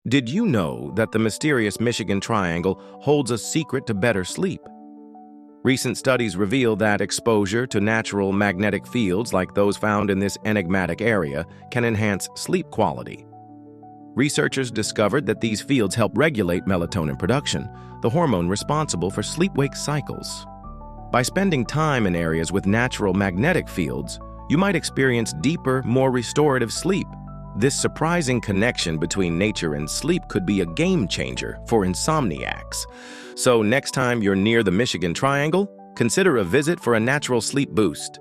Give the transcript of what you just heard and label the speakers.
Speaker 1: Did you know that the mysterious Michigan Triangle holds a secret to better sleep? Recent studies reveal that exposure to natural magnetic fields like those found in this enigmatic area can enhance sleep quality. Researchers discovered that these fields help regulate melatonin production, the hormone responsible for sleep-wake cycles. By spending time in areas with natural magnetic fields, you might experience deeper, more restorative sleep. This surprising connection between nature and sleep could be a game changer for insomniacs. So next time you're near the Michigan Triangle, consider a visit for a natural sleep boost.